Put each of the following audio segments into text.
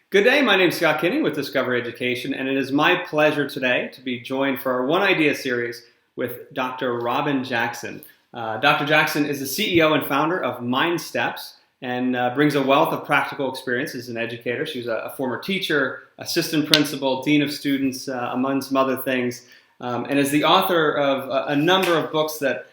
Good day, my name is Scott Kinney with Discover Education, and it is my pleasure today to be joined for our One Idea series with Dr. Robyn Jackson. Dr. Jackson is the CEO and founder of Mindsteps and brings a wealth of practical experience as an educator. She was a former teacher, assistant principal, dean of students, among some other things, and is the author of a number of books that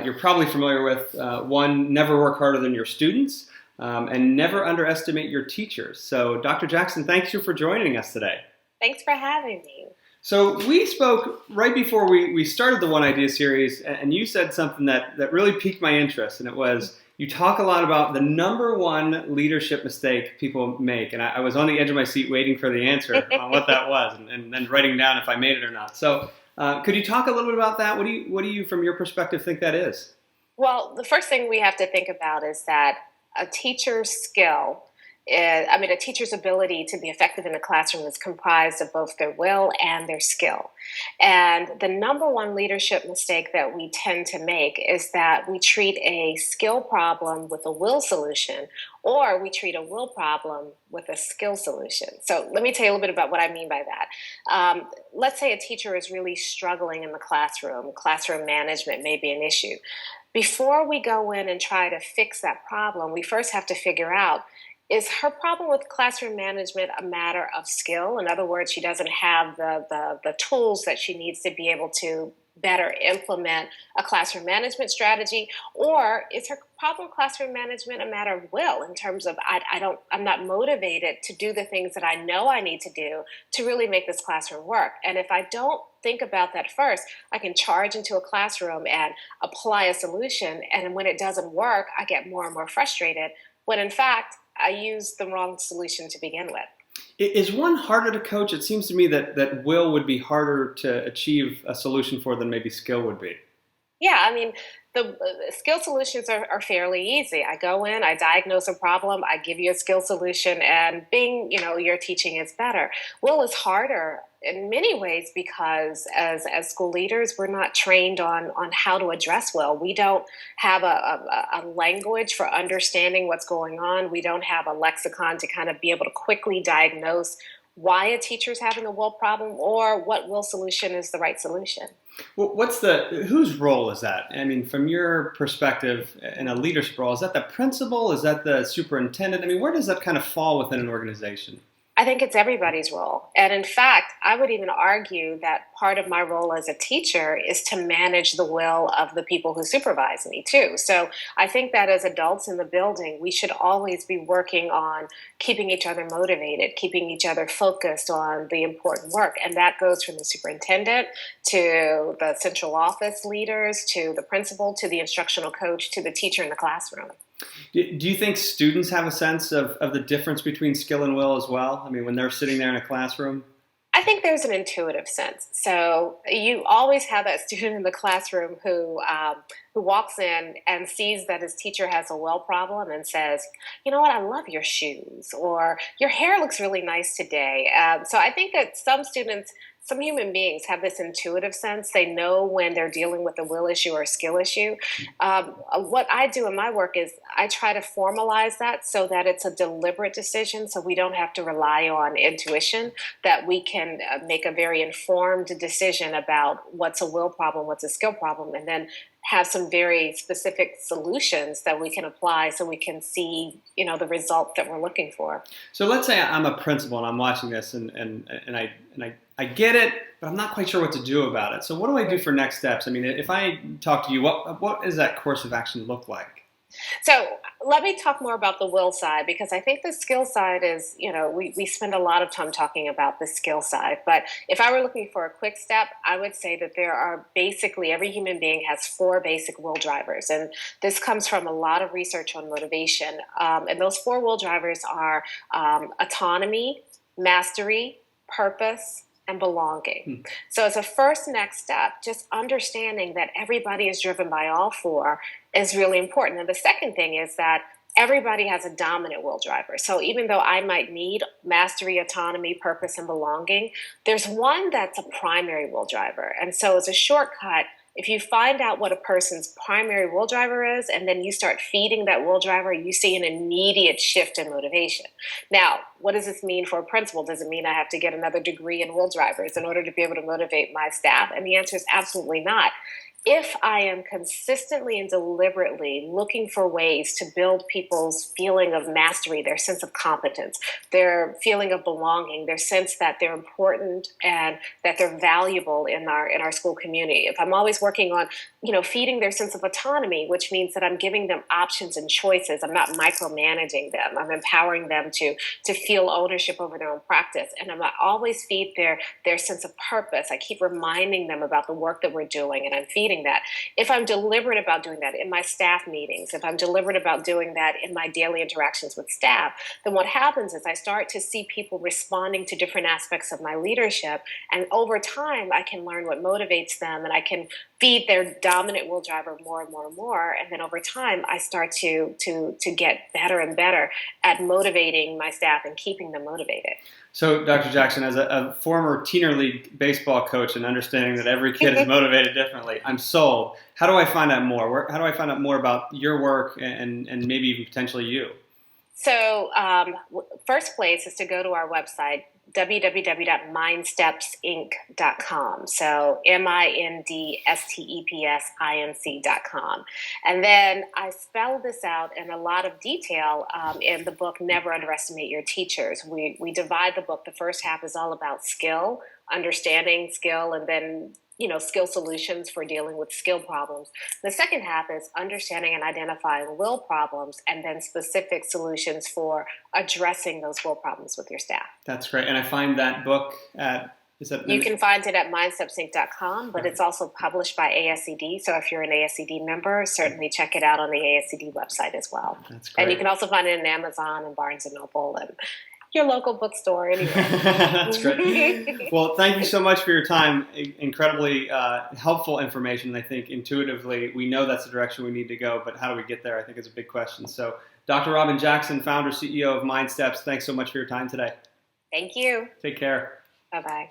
you're probably familiar with. One, Never Work Harder Than Your Students, and never underestimate your teachers. So, Dr. Jackson, thank you for joining us today. Thanks for having me. So, we spoke right before we started the One Idea series, and you said something that really piqued my interest, and it was you talk a lot about the number one leadership mistake people make. And I was on the edge of my seat waiting for the answer on what that was, and then writing down if I made it or not. So, could you talk a little bit about that? What do you, from your perspective, think that is? Well, the first thing we have to think about is that a teacher's skill, a teacher's ability to be effective in the classroom is comprised of both their will and their skill. And the number one leadership mistake that we tend to make is that we treat a skill problem with a will solution, or we treat a will problem with a skill solution. So let me tell you a little bit about what I mean by that. Let's say a teacher is really struggling in the classroom. Classroom management may be an issue. Before we go in and try to fix that problem, we first have to figure out, is her problem with classroom management a matter of skill? In other words, she doesn't have the tools that she needs to be able to better implement a classroom management strategy? Or is her problem with classroom management a matter of will, in terms of I'm not motivated to do the things that I know I need to do to really make this classroom work? And if I don't think about that first, I can charge into a classroom and apply a solution, and when it doesn't work, I get more and more frustrated, when in fact I used the wrong solution to begin with. Is one harder to coach? It seems to me that will would be harder to achieve a solution for than maybe skill would be. Yeah, the skill solutions are fairly easy. I go in, I diagnose a problem, I give you a skill solution, and bing, your teaching is better. Will is harder in many ways because as school leaders, we're not trained on how to address will. We don't have a language for understanding what's going on. We don't have a lexicon to kind of be able to quickly diagnose why a teacher's having a will problem or what will solution is the right solution. Well, whose role is that? I mean, from your perspective in a leadership role, is that the principal? Is that the superintendent? I mean, where does that kind of fall within an organization? I think it's everybody's role. And in fact, I would even argue that part of my role as a teacher is to manage the will of the people who supervise me too. So I think that as adults in the building, we should always be working on keeping each other motivated, keeping each other focused on the important work. And that goes from the superintendent to the central office leaders, to the principal, to the instructional coach, to the teacher in the classroom. Do you think students have a sense of the difference between skill and will as well? I mean, when they're sitting there in a classroom? I think there's an intuitive sense. So you always have that student in the classroom who walks in and sees that his teacher has a will problem and says, you know what, I love your shoes, or your hair looks really nice today. So I think that some human beings have this intuitive sense. They know when they're dealing with a will issue or a skill issue. What I do in my work is I try to formalize that so that it's a deliberate decision, so we don't have to rely on intuition, that we can make a very informed decision about what's a will problem, what's a skill problem, and then have some very specific solutions that we can apply so we can see, the result that we're looking for. So let's say I'm a principal and I'm watching this and I get it, but I'm not quite sure what to do about it. So what do I do for next steps? I mean, if I talk to you, what does that course of action look like? So let me talk more about the will side, because I think the skill side is, we spend a lot of time talking about the skill side. But if I were looking for a quick step, I would say that there are basically, every human being has 4 basic will drivers. And this comes from a lot of research on motivation. And those 4 will drivers are autonomy, mastery, purpose, and belonging. So as a first next step, just understanding that everybody is driven by all 4 is really important. And the second thing is that everybody has a dominant will driver. So even though I might need mastery, autonomy, purpose, and belonging, there's one that's a primary will driver. And so as a shortcut, if you find out what a person's primary will driver is, and then you start feeding that will driver, you see an immediate shift in motivation. Now, what does this mean for a principal? Does it mean I have to get another degree in wheel drivers in order to be able to motivate my staff? And the answer is absolutely not. If I am consistently and deliberately looking for ways to build people's feeling of mastery, their sense of competence, their feeling of belonging, their sense that they're important and that they're valuable in our school community, if I'm always working on, feeding their sense of autonomy, which means that I'm giving them options and choices, I'm not micromanaging them, I'm empowering them to feel ownership over their own practice, and I'm always feed their sense of purpose. I keep reminding them about the work that we're doing, and I'm feeding that. If I'm deliberate about doing that in my staff meetings, if I'm deliberate about doing that in my daily interactions with staff, then what happens is I start to see people responding to different aspects of my leadership. And over time, I can learn what motivates them, and I can feed their dominant will driver more and more and more. And then over time, I start to get better and better at motivating my staff and keeping them motivated. So, Dr. Jackson, as a former Teener League baseball coach and understanding that every kid is motivated differently, I'm sold. How do I find out more? How do I find out more about your work and maybe even potentially you? So, first place is to go to our website, www.mindstepsinc.com. So mindstepsinc.com. And then I spell this out in a lot of detail in the book, Never Underestimate Your Teachers. We divide the book. The first half is all about skill, understanding skill, and then skill solutions for dealing with skill problems. The second half is understanding and identifying will problems, and then specific solutions for addressing those will problems with your staff. That's great. And I find that book you can find it at mindstepsinc.com, but it's also published by ASCD. So if you're an ASCD member, certainly check it out on the ASCD website as well. That's great. And you can also find it in Amazon and Barnes & Noble and your local bookstore anyway. That's great. Well, thank you so much for your time. Incredibly helpful information. I think intuitively we know that's the direction we need to go, but how do we get there? I think is a big question. So Dr. Robyn Jackson, founder, CEO of Mindsteps, thanks so much for your time today. Thank you. Take care. Bye-bye.